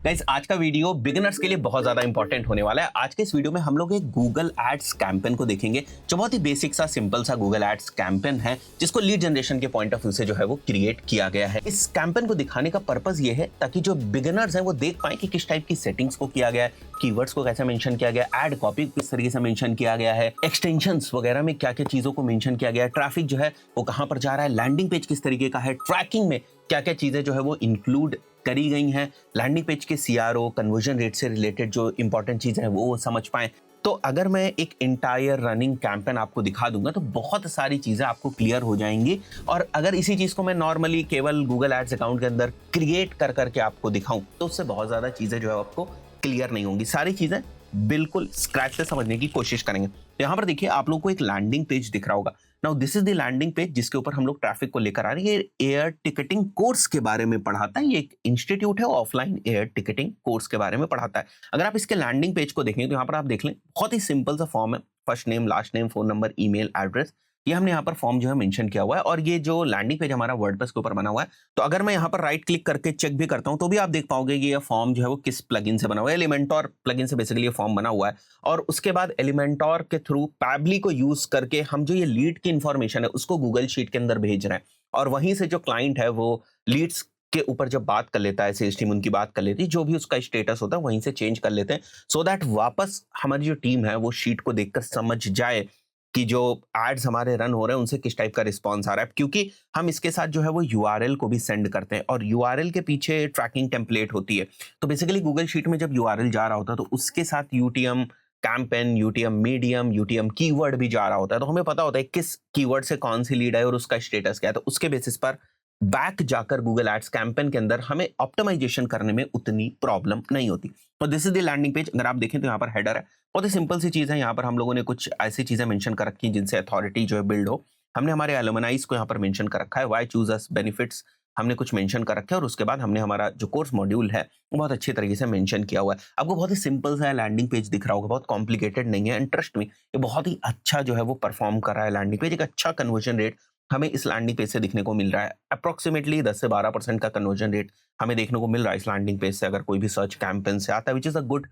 Guys आज का video beginners के लिए बहुत ज्यादा इंपॉर्टेंट होने वाला है। आज के इस वीडियो में हम लोग एक गूगल एड्स कैंपेन को देखेंगे जो बहुत ही बेसिक सा सिंपल सा गूगल एड्स कैंपेन है जिसको लीड जनरेशन के पॉइंट ऑफ व्यू से जो है वो क्रिएट किया गया है। इस कैंपेन को दिखाने का पर्पस ये है ताकि जो बिगिनर्स हैं वो देख पाए कि किस टाइप की सेटिंग्स को किया गया है, कीवर्ड्स को कैसे मेंशन किया गया है, एड कॉपी किस तरीके से मेंशन किया गया है, एक्सटेंशंस वगैरह में क्या क्या चीजों को मेंशन किया गया है, ट्रैफिक जो है वो कहां पर जा रहा है, लैंडिंग पेज किस तरीके का है, ट्रैकिंग में क्या क्या चीजें जो है वो इंक्लूड करी गई हैं, लैंडिंग पेज के सीआरओ कन्वर्जन रेट से रिलेटेड जो इंपॉर्टेंट चीजें हैं वो समझ पाएं। तो अगर मैं एक इंटायर रनिंग कैंपेन आपको दिखा दूंगा तो बहुत सारी चीजें आपको क्लियर हो जाएंगी। और अगर इसी चीज को मैं नॉर्मली केवल गूगल एड्स अकाउंट के अंदर क्रिएट कर करके आपको दिखाऊं तो उससे बहुत ज्यादा चीजें जो है आपको क्लियर नहीं होंगी। सारी चीजें बिल्कुल स्क्रैच से समझने की कोशिश करेंगे। तो यहाँ पर देखिए आप लोगों को एक लैंडिंग पेज दिख रहा होगा। Now this is the landing page जिसके ऊपर हम लोग ट्रैफिक को लेकर आ रहे हैं। ये एयर टिकटिंग कोर्स के बारे में पढ़ाता है। ये एक इंस्टीट्यूट है, ऑफलाइन एयर टिकटिंग कोर्स के बारे में पढ़ाता है। अगर आप इसके लैंडिंग पेज को देखें तो यहाँ पर आप देख लें बहुत ही सिंपल सा फॉर्म है। First name, last name, phone number, email address, ये हमने यहाँ पर फॉर्म जो है मेंशन किया हुआ है। और ये जो लैंडिंग पेज हमारा वर्डप्रेस के ऊपर बना हुआ है, तो अगर मैं यहाँ पर राइट क्लिक करके चेक भी करता हूँ तो भी आप देख पाओगे कि ये फॉर्म जो है वो किस प्लगइन से बना हुआ है। एलिमेंटोर प्लगइन से बेसिकली ये फॉर्म बना हुआ है। और उसके बाद एलिमेंटोर के थ्रू पैबली को यूज करके हम जो ये लीड की इंफॉर्मेशन है उसको गूगल शीट के अंदर भेज रहे हैं। और वहीं से जो क्लाइंट है वो लीड्स के ऊपर जब बात कर लेता है, सेल्स टीम उनकी बात कर लेती है, जो भी उसका स्टेटस होता है वहीं से चेंज कर लेते हैं, सो दैट वापस हमारी जो टीम है वो शीट को देखकर समझ जाए कि जो एड्स हमारे रन हो रहे हैं उनसे किस टाइप का रिस्पॉन्स आ रहा है। क्योंकि हम इसके साथ जो है वो यूआरएल को भी सेंड करते हैं और यूआरएल के पीछे ट्रैकिंग टेम्पलेट होती है। तो बेसिकली गूगल शीट में जब यूआरएल जा रहा होता है तो उसके साथ UTM campaign, UTM medium, UTM keyword भी जा रहा होता है। तो हमें पता होता है किस कीवर्ड से कौन सी लीड है और उसका स्टेटस क्या है। तो उसके बेसिस पर बैक जाकर गूगल एड्स कैंपेन के अंदर हमें ऑप्टिमाइजेशन करने में उतनी प्रॉब्लम नहीं होती। तो this is the landing page. अगर आप देखें तो यहाँ पर हेडर है, बहुत ही सिंपल सी चीज है। यहाँ पर हम लोगों ने कुछ ऐसी चीजें मेंशन कर रखी हैं जिनसे अथॉरिटी जो है बिल्ड हो। हमने हमारे एलुमनाइज को यहाँ पर मेंशन कर रखा है, व्हाई चूज अस बेनिफिट्स हमने कुछ मेंशन कर रखा है। और उसके बाद हमने हमारा जो कोर्स मॉड्यूल है वो बहुत अच्छे तरीके से मेंशन किया हुआ है। आपको बहुत ही सिंपल सा लैंडिंग पेज दिख रहा होगा, बहुत कॉम्प्लिकेटेड नहीं है। एंड ट्रस्ट में ये बहुत ही अच्छा जो है वो परफॉर्म कर रहा है लैंडिंग पेज। एक अच्छा कन्वर्जन रेट हमें इस लैंडिंग पेज से देखने को मिल रहा है। अप्रोक्सीमेटली 10 से 12% का कन्वर्जन रेट हमें देखने को मिल रहा है इस लैंडिंग पेज से, अगर कोई भी सर्च कैंपेन से आता है, which is a good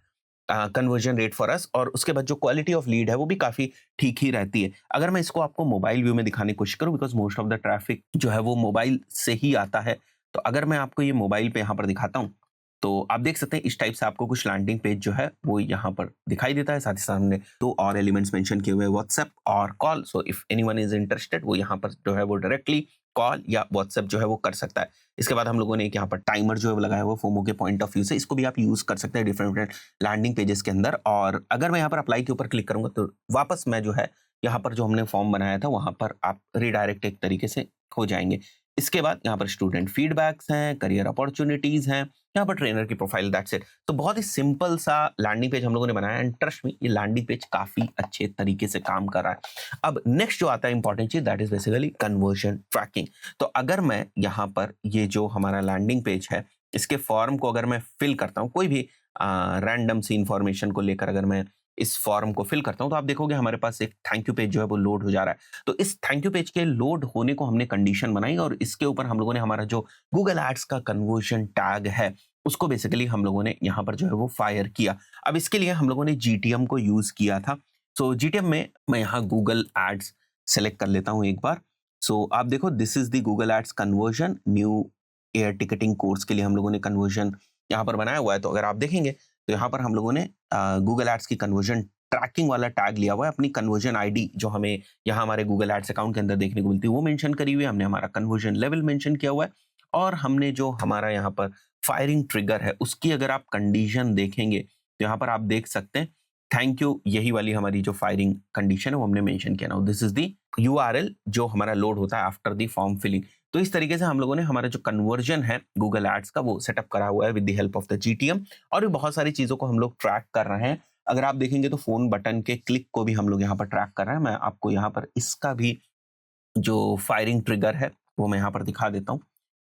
conversion rate for us. और उसके बाद जो क्वालिटी ऑफ लीड है वो भी काफी ठीक ही रहती है। अगर मैं इसको आपको मोबाइल व्यू में दिखाने की कोशिश करूं, because most of the traffic जो है वो मोबाइल से ही आता है, तो अगर मैं आपको ये मोबाइल पे यहाँ पर दिखाता हूँ तो आप देख सकते हैं इस टाइप से आपको कुछ लैंडिंग पेज जो है वो यहाँ पर दिखाई देता है। साथ ही साथ हमने दो और एलिमेंट्स मेंशन किए हुए हैं, व्हाट्सएप और call. So if anyone is interested वो यहाँ पर जो है वो डायरेक्टली कॉल या व्हाट्सएप जो है वो कर सकता है। इसके बाद हम लोगों ने एक यहाँ पर टाइमर जो है वो लगाया हुआ फोमो के पॉइंट ऑफ व्यू से, इसको भी आप यूज कर सकते हैं डिफरेंट डिफरेंट लैंडिंग पेजेस के अंदर। और अगर मैं यहाँ पर अप्लाई के ऊपर क्लिक करूंगा तो वापस मैं जो है यहाँ पर जो हमने फॉर्म बनाया था वहां पर आप रिडायरेक्ट एक तरीके से हो जाएंगे। इसके बाद यहाँ पर स्टूडेंट फीडबैक्स हैं, करियर अपॉर्चुनिटीज हैं, यहाँ पर ट्रेनर की प्रोफाइल, दैट्स इट। तो बहुत ही सिंपल सा लैंडिंग पेज हम लोगों ने बनाया एंड ट्रस्ट में ये लैंडिंग पेज काफी अच्छे तरीके से काम कर रहा है। अब नेक्स्ट जो आता है इंपॉर्टेंट चीज, that is basically conversion tracking. तो अगर मैं यहाँ पर ये जो हमारा लैंडिंग पेज है इसके फॉर्म को अगर मैं फिल करता हूँ, कोई भी रैंडम सी इंफॉर्मेशन को लेकर अगर मैं इस फॉर्म को फिल करता हूं तो आप देखोगे हमारे पास एक थैंक यू पेज जो है वो लोड हो जा रहा है। तो इस थैंक यू पेज के लोड होने को हमने कंडीशन बनाई और इसके ऊपर हम लोगों ने हमारा जो गूगल एड्स का कन्वर्जन टैग है उसको बेसिकली हम लोगों ने यहाँ पर जो है वो फायर किया। अब इसके लिए हम लोगों ने जीटीएम को यूज किया था। सो जीटीएम में मैं यहाँ गूगल एड्स सेलेक्ट कर लेता हूँ एक बार। सो आप देखो this is the Google ads conversion new air ticketing course के लिए हम लोगों ने कन्वर्जन यहाँ पर बनाया हुआ है। तो अगर आप देखेंगे तो यहाँ पर हम लोगों ने गूगल एड्स की कन्वर्जन ट्रैकिंग वाला टैग लिया हुआ है। अपनी कन्वर्जन आईडी जो हमें यहाँ हमारे गूगल एड्स अकाउंट के अंदर देखने को मिलती है वो मेंशन करी हुई है। हमने हमारा कन्वर्जन लेवल मेंशन किया हुआ है और हमने जो हमारा यहाँ पर फायरिंग ट्रिगर है उसकी अगर आप कंडीशन देखेंगे तो यहाँ पर आप देख सकते हैं थैंक यू, यही वाली हमारी जो फायरिंग कंडीशन है वो हमने मेंशन किया ना। दिस इज दी यूआरएल जो हमारा लोड होता है आफ्टर दी फॉर्म फिलिंग। तो इस तरीके से हम लोगों ने हमारा जो कन्वर्जन है गूगल एड्स का वो सेटअप करा हुआ है with the help of the GTM. और भी बहुत सारी चीजों को हम लोग ट्रैक कर रहे हैं। अगर आप देखेंगे तो फोन बटन के क्लिक को भी हम लोग यहाँ पर ट्रैक कर रहे हैं। मैं आपको यहाँ पर इसका भी जो फायरिंग ट्रिगर है वो मैं यहाँ पर दिखा देता हूँ।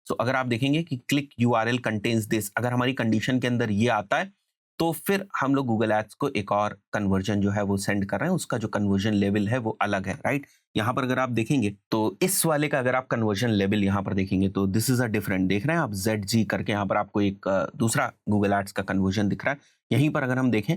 सो अगर आप देखेंगे कि क्लिक यूआरएल कंटेन्स दिस, अगर हमारी कंडीशन के अंदर ये आता है तो फिर हम लोग गूगल एड्स को एक और कन्वर्जन जो है वो सेंड कर रहे हैं, उसका जो कन्वर्जन लेवल है वो अलग है, राइट? यहाँ पर अगर आप देखेंगे तो इस वाले का अगर आप कन्वर्जन लेवल यहाँ पर देखेंगे तो दिस इज अ डिफरेंट, देख रहे हैं आप ZG करके यहाँ पर आपको एक दूसरा गूगल एड्स का कन्वर्जन दिख रहा है। यहीं पर अगर हम देखें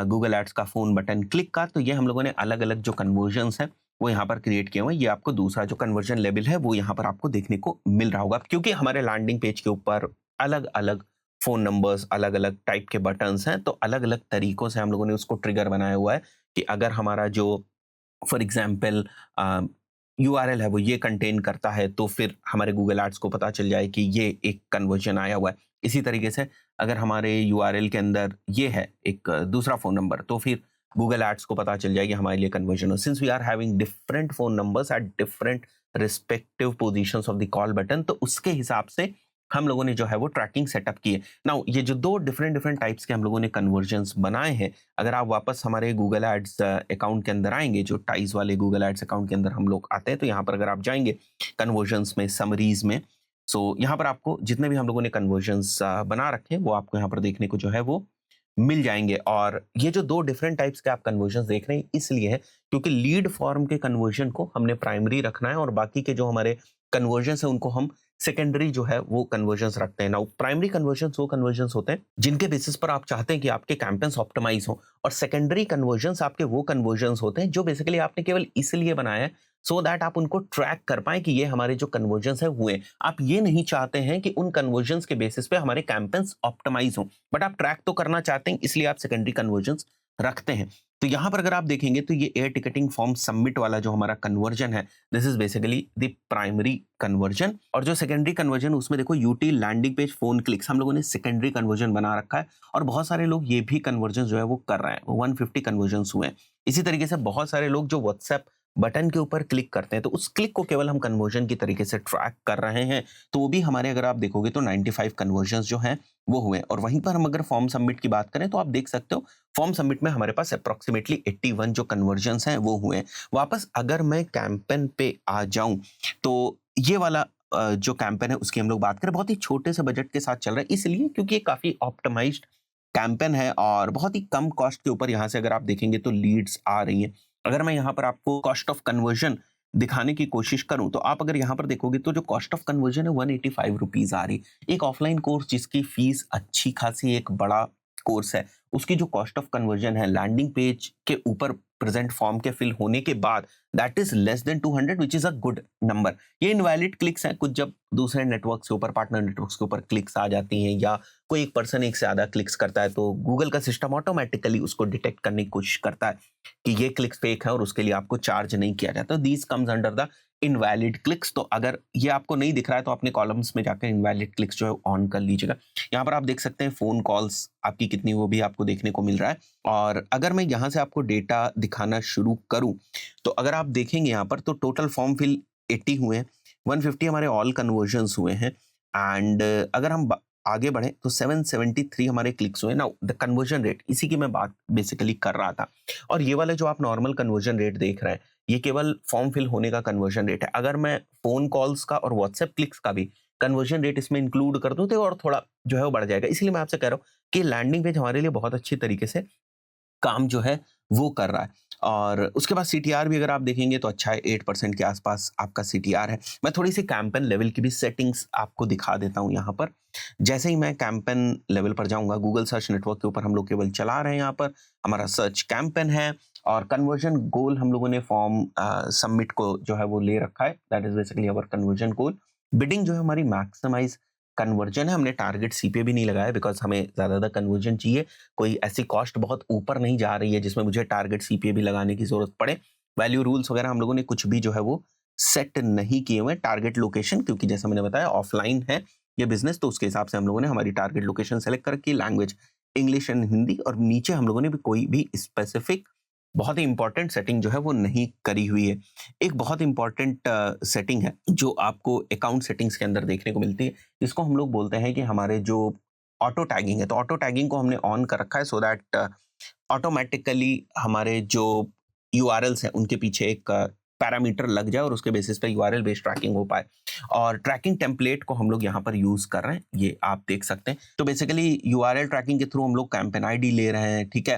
गूगल एड्स का फोन बटन क्लिक का, तो ये हम लोगों ने अलग अलग जो कन्वर्जन्स हैं वो यहाँ पर क्रिएट किए हुए हैं। ये आपको दूसरा जो कन्वर्जन लेवल है वो यहाँ पर आपको देखने को मिल रहा होगा, क्योंकि हमारे लैंडिंग पेज के ऊपर अलग अलग फोन नंबर्स, अलग अलग टाइप के बटन्स हैं, तो अलग अलग तरीकों से हम लोगों ने उसको ट्रिगर बनाया हुआ है कि अगर हमारा जो फॉर एग्जाम्पल URL है वो ये कंटेन करता है, तो फिर हमारे गूगल एड्स को पता चल जाए कि ये एक कन्वर्जन आया हुआ है। इसी तरीके से अगर हमारे URL के अंदर ये है एक दूसरा फोन नंबर, तो फिर गूगल एड्स को पता चल जाए कि हमारे लिए कन्वर्जन हो। Since we are having different phone numbers at different respective positions of the call button, तो उसके हिसाब से हम लोगों ने जो है वो ट्रैकिंग सेटअप की है। नाउ ये जो दो डिफरेंट डिफरेंट टाइप्स के हम लोगों ने कन्वर्जन्स बनाए हैं, अगर आप वापस हमारे गूगल एड्स अकाउंट के अंदर आएंगे, जो टाइज वाले गूगल एड्स अकाउंट के अंदर हम लोग आते हैं, तो यहाँ पर अगर आप जाएंगे कन्वर्जन्स में, समरीज में, सो यहाँ पर आपको जितने भी हम लोगों ने कन्वर्जन्स बना रखे हैं वो आपको यहाँ पर देखने को जो है वो मिल जाएंगे। और ये जो दो डिफरेंट टाइप्स के आप कन्वर्जन्स देख रहे हैं इसलिए है क्योंकि लीड फॉर्म के कन्वर्जन को हमने प्राइमरी रखना है और बाकी के जो हमारे कन्वर्जन्स है उनको हम सेकेंडरी जो है वो कन्वर्जन्स रखते हैं। नाउ प्राइमरी कन्वर्जन्स वो कन्वर्जन्स होते हैं जिनके बेसिस पर आप चाहते हैं कि आपके कैंपेन्स ऑप्टिमाइज हो, और सेकेंडरी कन्वर्जन्स आपके वो कन्वर्जन्स होते हैं जो बेसिकली आपने केवल इसलिए बनाया है सो दैट आप उनको ट्रैक कर पाए कि ये हमारे जो कन्वर्जन्स है हुए। आप ये नहीं चाहते हैं कि उन कन्वर्जन्स के बेसिस पे हमारे कैंपेन्स ऑप्टिमाइज हो, बट आप ट्रैक तो करना चाहते हैं, इसलिए आप सेकेंडरी कन्वर्जन्स रखते हैं। तो यहां पर अगर आप देखेंगे तो ये एयर टिकटिंग फॉर्म सबमिट वाला जो हमारा कन्वर्जन है, this is basically the primary conversion. और जो सेकेंडरी कन्वर्जन उसमें देखो यूटी लैंडिंग पेज फोन क्लिक्स हम लोगों ने सेकेंडरी कन्वर्जन बना रखा है, और बहुत सारे लोग ये भी कन्वर्जन जो है वो कर रहे हैं, 150 कन्वर्जन हुए हैं। इसी तरीके से बहुत सारे लोग जो व्हाट्सएप बटन के ऊपर क्लिक करते हैं, तो उस क्लिक को केवल हम कन्वर्जन की तरीके से ट्रैक कर रहे हैं, तो वो भी हमारे अगर आप देखोगे तो 95 कन्वर्जन जो हैं वो हुए। और वहीं पर हम अगर फॉर्म सबमिट की बात करें तो आप देख सकते हो फॉर्म सबमिट में हमारे पास अप्रोक्सीमेटली 81 जो कन्वर्जन्स हैं वो हुए हैं। वापस अगर मैं कैंपेन पे आ जाऊं तो ये वाला जो कैंपेन है उसकी हम लोग बात करें, बहुत ही छोटे से बजट के साथ चल रहा है, इसलिए क्योंकि ये काफी ऑप्टिमाइज्ड कैंपेन है और बहुत ही कम कॉस्ट के ऊपर यहाँ से अगर आप देखेंगे तो लीड्स आ रही हैं। अगर मैं यहाँ पर आपको कॉस्ट ऑफ कन्वर्जन दिखाने की कोशिश करूं तो आप अगर यहाँ पर देखोगे तो जो कॉस्ट ऑफ कन्वर्जन है 185 रुपीज आ रही। एक ऑफलाइन कोर्स जिसकी फीस अच्छी खासी एक बड़ा कोर्स है, उसकी जो कॉस्ट ऑफ कन्वर्जन है लैंडिंग पेज के ऊपर प्रेजेंट फॉर्म के फिल होने के बाद, that is less than 200, which is a good number. ये इनवैलिड क्लिक्स हैं, कुछ जब दूसरे नेटवर्क्स के ऊपर, पार्टनर नेटवर्क्स के ऊपर क्लिक्स आ जाती हैं या कोई एक पर्सन एक से ज्यादा क्लिक्स करता है, तो गूगल का सिस्टम ऑटोमेटिकली उसको डिटेक्ट करने की कोशिश करता है कि ये क्लिक्स फेक है और उसके लिए आपको चार्ज नहीं किया जाता। These comes under the invalid clicks. तो अगर ये आपको नहीं दिख रहा है तो अपने कॉलम्स में जाकर इनवैलिड क्लिक्स जो है ऑन कर लीजिएगा। यहाँ पर आप देख सकते हैं फोन कॉल्स आपकी कितनी, वो भी आपको देखने को मिल रहा है। और अगर मैं यहाँ से आपको डेटा दिखाना शुरू करूँ तो अगर आप देखेंगे यहाँ पर तो टोटल फॉर्म फिल 80 हुए हैं, 150 हमारे ऑल कन्वर्जन्स हुए हैं, एंड अगर हम आगे बढ़े तो 773 हमारे क्लिक्स हुए। नाउ द कन्वर्जन रेट, इसी की मैं बात बेसिकली कर रहा था। और ये वाला जो आप नॉर्मल कन्वर्जन रेट देख रहे हैं ये केवल फॉर्म फिल होने का कन्वर्जन रेट है। अगर मैं फोन कॉल्स का और व्हाट्सएप क्लिक्स का भी कन्वर्जन रेट इसमें इंक्लूड कर दूं तो और थोड़ा जो है वो बढ़ जाएगा। इसलिए मैं आपसे कह रहा हूँ कि लैंडिंग पेज हमारे लिए बहुत अच्छी तरीके से काम जो है वो कर रहा है। और उसके बाद सीटीआर भी अगर आप देखेंगे तो अच्छा है, 8% के आसपास आपका सीटीआर है। मैं थोड़ी सी कैंपेन लेवल की भी सेटिंग्स आपको दिखा देता हूँ यहाँ पर। जैसे ही मैं कैंपेन लेवल पर जाऊंगा, गूगल सर्च नेटवर्क के ऊपर हम लोग केवल चला रहे हैं, यहाँ पर हमारा सर्च कैंपेन है और कन्वर्जन गोल हम लोगों ने फॉर्म सबमिट को जो है वो ले रखा है, that is basically our conversion goal. Bidding जो है हमारी मैक्सिमाइज कन्वर्जन है, हमने टारगेट सीपीए भी नहीं लगाया बिकॉज हमें ज्यादा कन्वर्जन चाहिए। कोई ऐसी कॉस्ट बहुत ऊपर नहीं जा रही है जिसमें मुझे टारगेट सीपीए भी लगाने की जरूरत पड़े। वैल्यू रूल्स वगैरह हम लोगों ने कुछ भी जो है वो सेट नहीं किए हुए। टारगेट लोकेशन, क्योंकि जैसा मैंने बताया ऑफलाइन है ये बिजनेस, तो उसके हिसाब से हम लोगों ने हमारी टारगेट लोकेशन सेलेक्ट करके लैंग्वेज इंग्लिश एंड हिंदी, और नीचे हम लोगों ने भी कोई भी स्पेसिफिक बहुत ही इंपॉर्टेंट सेटिंग जो है वो नहीं करी हुई है। एक बहुत इंपॉर्टेंट सेटिंग है जो आपको अकाउंट सेटिंग्स के अंदर देखने को मिलती है, इसको हम लोग बोलते हैं कि हमारे जो ऑटो टैगिंग है, तो ऑटो टैगिंग को हमने ऑन कर रखा है सो दैट ऑटोमेटिकली हमारे जो यूआरएल्स हैं उनके पीछे एक पैरामीटर लग जाए और उसके बेसिस पे यूआरएल बेस्ड ट्रैकिंग हो पाए। और ट्रैकिंग टेम्पलेट को हम लोग यहाँ पर यूज कर रहे हैं, ये आप देख सकते हैं। तो बेसिकली यूआरएल ट्रैकिंग के थ्रू हम लोग कैंपेन आईडी ले रहे हैं, ठीक है,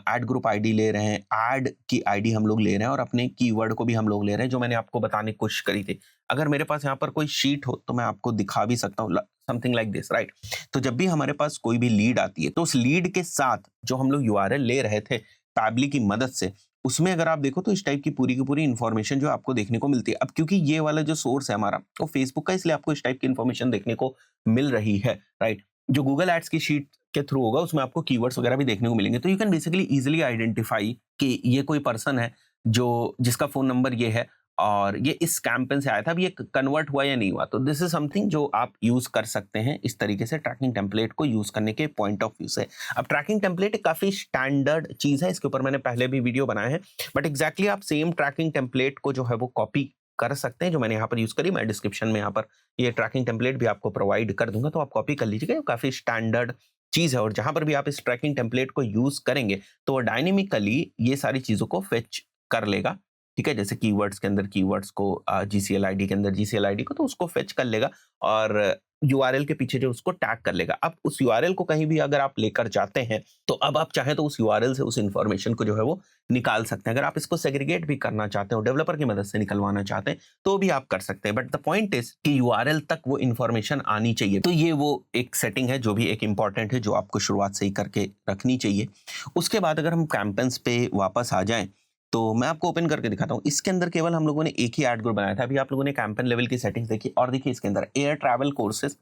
एड ग्रुप आईडी ले रहे हैं, एड की आईडी हम लोग ले रहे हैं और अपने कीवर्ड को भी हम लोग ले रहे हैं, जो मैंने आपको बताने की कोशिश करी थी। अगर मेरे पास यहाँ पर कोई शीट हो तो मैं आपको दिखा भी सकता हूँ, समथिंग लाइक दिस, राइट। तो जब भी हमारे पास कोई भी लीड आती है तो उस लीड के साथ जो हम लोग यूआरएल ले रहे थे पैबली की मदद से, उसमें अगर आप देखो तो इस टाइप की पूरी इंफॉर्मेशन जो आपको देखने को मिलती है। अब क्योंकि ये वाला जो सोर्स है हमारा वो फेसबुक का, इसलिए आपको इस टाइप की इंफॉर्मेशन देखने को मिल रही है, राइट। जो गूगल एड्स की शीट के थ्रू होगा उसमें आपको कीवर्ड्स वगैरह भी देखने को मिलेंगे। तो you can basically easily identify कि ये कोई पर्सन है जो जिसका फोन नंबर ये है और ये इस कैंपेन से आया था, अब ये कन्वर्ट हुआ या नहीं हुआ। तो दिस इज समथिंग जो आप यूज कर सकते हैं इस तरीके से ट्रैकिंग टेम्पलेट को यूज करने के पॉइंट ऑफ व्यू से। अब ट्रैकिंग टेम्पलेट एक काफी स्टैंडर्ड चीज है, इसके ऊपर मैंने पहले भी वीडियो बनाए हैं, बट एग्जैक्टली आप सेम ट्रैकिंग टेम्पलेट को जो है वो कॉपी कर सकते हैं जो मैंने यहाँ पर यूज करी। मैं डिस्क्रिप्शन में यहाँ पर ये ट्रैकिंग टेम्पलेट भी आपको प्रोवाइड कर दूंगा, तो आप कॉपी कर लीजिएगा। काफी स्टैंडर्ड चीज है और जहां पर भी आप इस ट्रैकिंग टेम्पलेट को यूज करेंगे तो डायनेमिकली ये सारी चीजों को फेच कर लेगा, ठीक है। जैसे कीवर्ड्स के अंदर कीवर्ड्स को, जीसीएल आईडी के अंदर जीसीएल आईडी को, तो उसको फेच कर लेगा और यूआरएल के पीछे जो उसको टैग कर लेगा। अब उस यूआरएल को कहीं भी अगर आप लेकर जाते हैं तो अब आप चाहें तो उस यूआरएल से उस इंफॉर्मेशन को जो है वो निकाल सकते हैं। अगर आप इसको सेग्रीगेट भी करना चाहते हो, डेवलपर की मदद से निकलवाना चाहते हैं तो भी आप कर सकते हैं, बट द पॉइंट इज कि यूआरएल तक वो इंफॉर्मेशन आनी चाहिए। तो ये वो एक सेटिंग है जो भी एक इंपॉर्टेंट है, जो आपको शुरुआत से ही करके रखनी चाहिए। उसके बाद अगर हम कैंपेन्स पे वापस आ जाएं तो मैं आपको ओपन करके दिखाता हूँ। इसके अंदर केवल हम लोगों ने एक ही एड ग्रुप बनाया था। अभी आप लोगों ने कैंपेन लेवल की सेटिंग्स देखी और देखिए इसके अंदर एयर ट्रैवल कोर्सेज,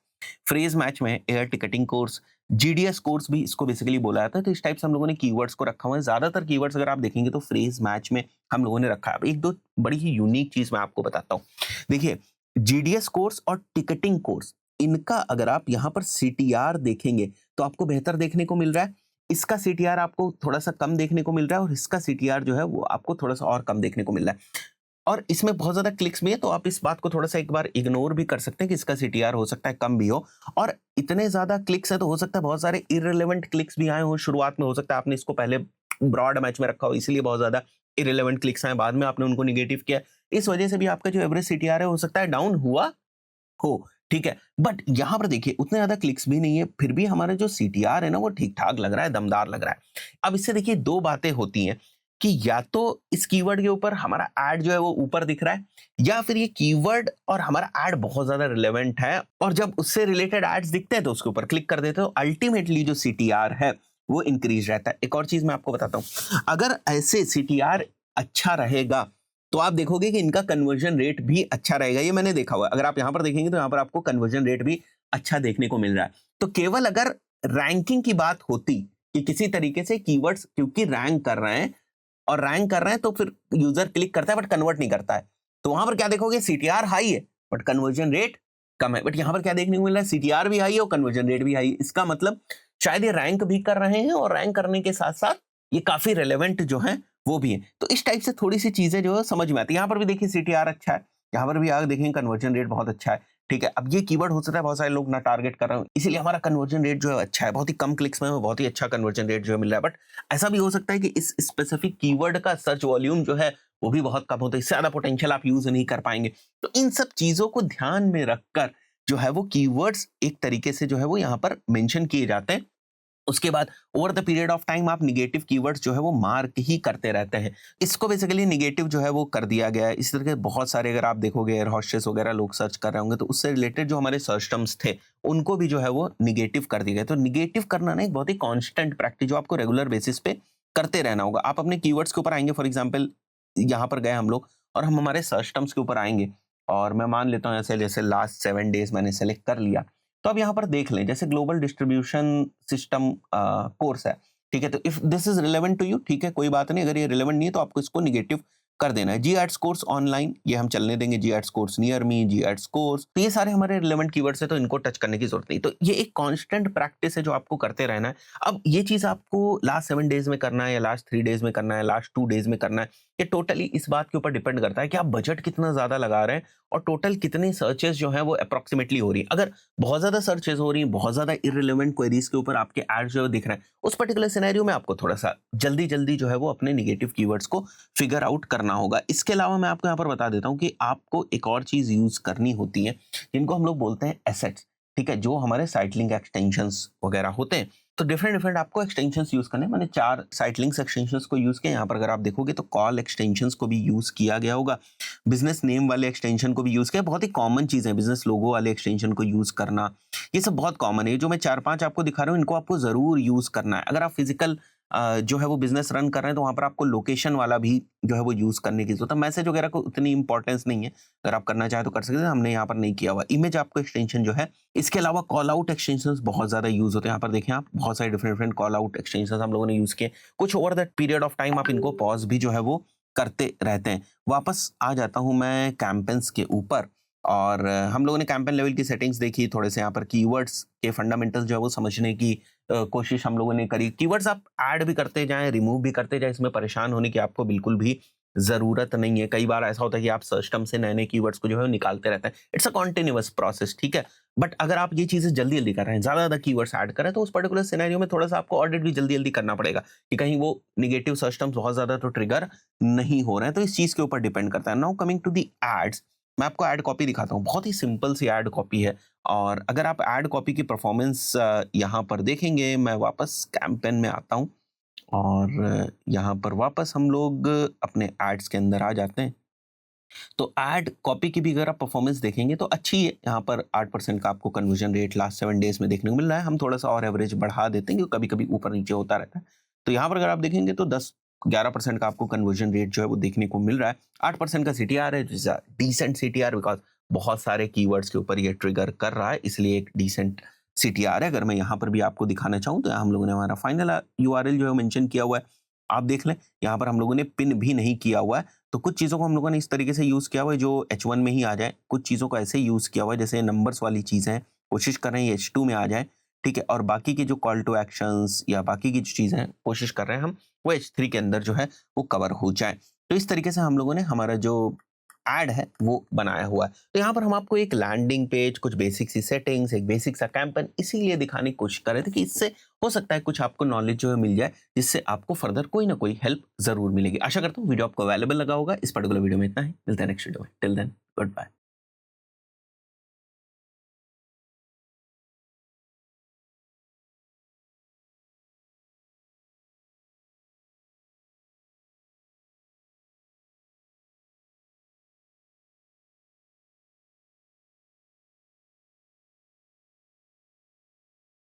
फ्रेज मैच में air ticketing course, GDS course भी इसको बेसिकली बोला जाता है। तो इस टाइप से हम लोगों ने कीवर्ड्स को रखा हुआ है। ज्यादातर कीवर्ड्स अगर आप देखेंगे तो फ्रेज मैच में हम लोगों ने रखा है। अब एक दो बड़ी ही यूनिक चीज मैं आपको बताता हूँ। देखिए जीडीएस कोर्स और टिकटिंग कोर्स, इनका अगर आप यहाँ पर सीटीआर देखेंगे तो आपको बेहतर देखने को मिल रहा है। इसका सीटीआर आपको थोड़ा सा कम देखने को मिल रहा है और इसका सीटीआर जो है वो आपको थोड़ा सा और कम देखने को मिल रहा है। और इसमें बहुत ज्यादा क्लिक्स भी है, तो आप इस बात को थोड़ा सा एक बार इग्नोर भी कर सकते हैं कि इसका सीटीआर हो सकता है कम भी हो। और इतने ज्यादा क्लिक्स है तो हो सकता है बहुत सारे इररिलेवेंट क्लिक्स भी आए हो शुरुआत में। हो सकता है आपने इसको पहले ब्रॉड मैच में रखा हो, इसलिए बहुत ज्यादा इररिलेवेंट क्लिक्स आए, बाद में आपने उनको निगेटिव किया, इस वजह से भी आपका जो एवरेज सीटीआर है हो सकता है डाउन हुआ हो, ठीक है। बट यहां पर देखिए उतने ज्यादा क्लिक्स भी नहीं है, फिर भी हमारा जो सीटीआर है ना वो ठीक ठाक लग रहा है, दमदार लग रहा है। अब इससे देखिए दो बातें होती हैं कि या तो इस कीवर्ड के ऊपर हमारा ऐड जो है वो ऊपर दिख रहा है, या फिर ये कीवर्ड और हमारा ऐड बहुत ज्यादा रिलेवेंट है और जब उससे रिलेटेड एड्स दिखते हैं तो उसके ऊपर क्लिक कर देते हो, अल्टीमेटली जो सीटीआर है वो इंक्रीज रहता है। एक और चीज मैं आपको बताता हूं, अगर ऐसे सीटीआर अच्छा रहेगा तो आप देखोगे कि इनका कन्वर्जन रेट भी अच्छा रहेगा। ये मैंने देखा हुआ है। अगर आप यहां पर देखेंगे तो यहां पर आपको कन्वर्जन रेट भी अच्छा देखने को मिल रहा है। तो केवल अगर रैंकिंग की बात होती कि किसी तरीके से कीवर्ड्स क्योंकि रैंक कर रहे हैं और रैंक कर रहे हैं तो फिर यूजर क्लिक करता है बट कन्वर्ट नहीं करता है, तो वहां पर क्या देखोगे, सीटीआर हाई है बट कन्वर्जन रेट कम है। बट यहां पर क्या देखने को मिल रहा है, सीटीआर भी हाई है और कन्वर्जन रेट भी हाई है। इसका मतलब शायद ये रैंक भी कर रहे हैं और रैंक करने के साथ साथ ये काफी रेलेवेंट जो है वो भी है। तो इस टाइप से थोड़ी सी चीजें जो है समझ में आती है। यहाँ पर भी देखिए सीटीआर अच्छा है, यहाँ पर भी आगे देखेंगे कन्वर्जन रेट बहुत अच्छा है, ठीक है। अब ये कीवर्ड हो सकता है बहुत सारे लोग ना टारगेट कर रहे हो, इसीलिए हमारा कन्वर्जन रेट जो है अच्छा है, बहुत ही कम क्लिक्स में बहुत ही अच्छा कन्वर्जन रेट जो है मिल रहा है। बट ऐसा भी हो सकता है कि इस स्पेसिफिक कीवर्ड का सर्च वॉल्यूम जो है वो भी बहुत कम होता है, इससे ज्यादा पोटेंशियल आप यूज नहीं कर पाएंगे। तो इन सब चीजों को ध्यान में रखकर जो है वो कीवर्ड्स एक तरीके से जो है वो यहाँ पर मेंशन किए जाते हैं। उसके बाद over the period of time आप निगेटिव कीवर्ड्स जो है वो मार्क ही करते रहते हैं। इसको बेसिकली निगेटिव जो है वो कर दिया गया है। इस तरह के बहुत सारे अगर आप देखोगे एयर हॉस्टेस वगैरह लोग सर्च कर रहे होंगे तो उससे रिलेटेड जो हमारे सर्च टर्म्स थे उनको भी जो है वो निगेटिव कर दिए गए। तो निगेटिव करना ना एक बहुत ही कॉन्स्टेंट प्रैक्टिस जो आपको रेगुलर बेसिस पे करते रहना होगा। आप अपने कीवर्ड्स के ऊपर आएंगे, फॉर एग्जाम्पल यहाँ पर गए हम लोग और हम हमारे सर्च टर्म्स के ऊपर आएंगे और मैं मान लेता हूँ ऐसे जैसे लास्ट 7 डेज मैंने सेलेक्ट कर लिया। तो अब यहाँ पर देख लें जैसे ग्लोबल डिस्ट्रीब्यूशन सिस्टम कोर्स है, ठीक है। तो if this is relevant to you, ठीक है, कोई बात नहीं। अगर ये रिलेवेंट नहीं है तो आपको इसको निगेटिव कर देना है। जी एड्स कोर्स ऑनलाइन, ये हम चलने देंगे। जी एड्स कोर्स नियर मी, जी एड्स कोर्स, तो ये सारे हमारे रिलेवेंट कीवर्ड्स है तो इनको टच करने की जरूरत नहीं। तो ये एक कांस्टेंट प्रैक्टिस है जो आपको करते रहना है। अब ये चीज आपको लास्ट 7 डेज में करना है या लास्ट 3 डेज में करना है, लास्ट 2 डेज में करना है, ये टोटली इस बात के ऊपर डिपेंड करता है कि आप बजट कितना ज्यादा लगा रहे हैं और टोटल कितनी सर्चेस जो है वो अप्रोक्सीमेटली हो रही है। अगर बहुत ज़्यादा सर्चेस हो रही हैं, बहुत ज़्यादा इर्रेलेवेंट क्वेरीज के ऊपर आपके एड्स जो है दिख रहे हैं, उस पर्टिकुलर सिनेरियो में आपको थोड़ा-सा जल्दी-जल्दी जो है वो अपने नेगेटिव कीवर्ड्स को फिगर आउट करना होगा। इसके अलावा मैं आपको यहाँ पर बता देता हूँ कि आपको एक और चीज़ यूज़ करनी होती है, जिनको हम लोग बोलते हैं एसेट्स, ठीक है? जो हमारे साइट लिंक एक्सटेंशंस वगैरह होते हैं। तो डिफरेंट डिफरेंट आपको एक्सटेंशंस यूज़ करने हैं। मैंने 4 साइट लिंक्स एक्सटेंशंस को यूज़ किया। यहाँ पर अगर आप देखोगे तो कॉल एक्सटेंशंस को भी यूज़ किया गया होगा। बिज़नेस नेम वाले एक्सटेंशन को भी यूज़ किया। बहुत ही कॉमन चीज़ है बिज़नेस लोगो वाले एक्सटेंशन को यूज़ करना। ये सब बहुत कॉमन है। ये जो मैं 4-5 आपको दिखा रहा हूँ, इनको आपको ज़रूर यूज़ करना है। अगर आप फिज़िकल जो है वो बिज़नेस रन कर रहे हैं, तो वहाँ पर आपको लोकेशन वाला भी जो है वो यूज़ करने की ज़रूरत है। मैसेज वगैरह को उतनी इंपॉर्टेंस नहीं है। अगर आप करना चाहें तो कर सकते हैं, हमने यहाँ पर नहीं किया हुआ। इमेज आपको एक्सटेंशन जो है, इसके अलावा कॉल आउट एक्सटेंशंस बहुत ज़्यादा यूज़ होते हैं। यहाँ पर देखें आप, बहुत सारे different different call out extensions हम लोगों ने यूज़ किए। कुछ over that period of time आप इनको पॉज़ भी जो है वो करते रहते हैं। वापस आ जाता हूँ मैं कैंपेन्स के ऊपर, और हम लोगों ने कैंपेन लेवल की सेटिंग्स देखी, थोड़े से यहाँ पर कीवर्ड्स के फंडामेंटल्स जो है वो समझने की कोशिश हम लोगों ने करी। कीवर्ड्स आप ऐड भी करते जाएँ, रिमूव भी करते जाएँ, इसमें परेशान होने की आपको बिल्कुल भी ज़रूरत नहीं है। कई बार ऐसा होता है कि आप सर्च टर्म से नए-नए कीवर्ड्स को जो है वो निकालते रहते हैं। इट्स अ कंटीन्यूअस प्रोसेस, ठीक है? बट अगर आप ये चीज़ें जल्दी-जल्दी कर रहे हैं, ज़्यादा-ज़्यादा कीवर्ड्स ऐड कर रहे हैं, तो उस पर्टिकुलर सिनेरियो में थोड़ा-सा आपको ऑडिट भी जल्दी-जल्दी करना पड़ेगा कि कहीं वो नेगेटिव सर्च टर्म्स बहुत ज़्यादा तो ट्रिगर नहीं हो रहे हैं। तो इस चीज़ के ऊपर डिपेंड करता है। Now coming to the ads, मैं आपको एड कॉपी दिखाता हूँ। बहुत ही सिंपल सी एड कॉपी है, और अगर आप एड कॉपी की परफॉर्मेंस यहाँ पर देखेंगे, मैं वापस कैंपेन में आता हूँ, और यहाँ पर वापस हम लोग अपने एड्स के अंदर आ जाते हैं। तो एड कॉपी की भी अगर आप परफॉर्मेंस देखेंगे तो अच्छी है। यहाँ पर 8% का आपको कन्वर्जन रेट लास्ट 7 डेज़ में देखने को मिल रहा है। हम थोड़ा-सा और एवरेज बढ़ा देते हैं, क्योंकि कभी-कभी ऊपर-नीचे होता रहता है। तो यहाँ पर अगर आप देखेंगे तो 10-11% का आपको कन्वर्जन रेट जो है वो देखने को मिल रहा है। 8% का सीटीआर है, जिस डिसेंट सीटीआर, बिकॉज़ बहुत सारे कीवर्ड्स के ऊपर ये ट्रिगर कर रहा है, इसलिए एक डिसेंट सीटीआर है। अगर मैं यहाँ पर भी आपको दिखाना चाहूँ, तो यहाँ हम लोगों ने हमारा फाइनल यूआरएल जो है मेंशन किया हुआ है। आप देख लें, यहाँ पर हम लोगों ने पिन भी नहीं किया हुआ है। तो कुछ चीज़ों को हम लोगों ने इस तरीके से यूज़ किया हुआ है जो H1 में ही आ जाए, कुछ चीज़ों को ऐसे यूज़ किया हुआ है जैसे नंबर्स वाली चीज़ें हैं, कोशिश कर रहे हैं ये H2 में आ जाए, ठीक है? और बाकी की जो कॉल टू एक्शंस या बाकी की जो चीज़ें हैं, कोशिश कर रहे हैं हम वो H3 के अंदर जो है वो कवर हो जाए। तो इस तरीके से हम लोगों ने हमारा जो ऐड है वो बनाया हुआ है। तो यहाँ पर हम आपको एक लैंडिंग पेज, कुछ बेसिक सी सेटिंग्स, एक बेसिक सा कैंपेन इसीलिए दिखाने की कोशिश कर रहे थे कि इससे हो सकता है कुछ आपको नॉलेज जो है मिल जाए, जिससे आपको फर्दर कोई ना कोई हेल्प ज़रूर मिलेगी। आशा करता हूँ वीडियो आपको अवेलेबल लगा होगा। इस पर्टिकुलर वीडियो में इतना ही। मिलते हैं नेक्स्ट वीडियो में। Till then good bye.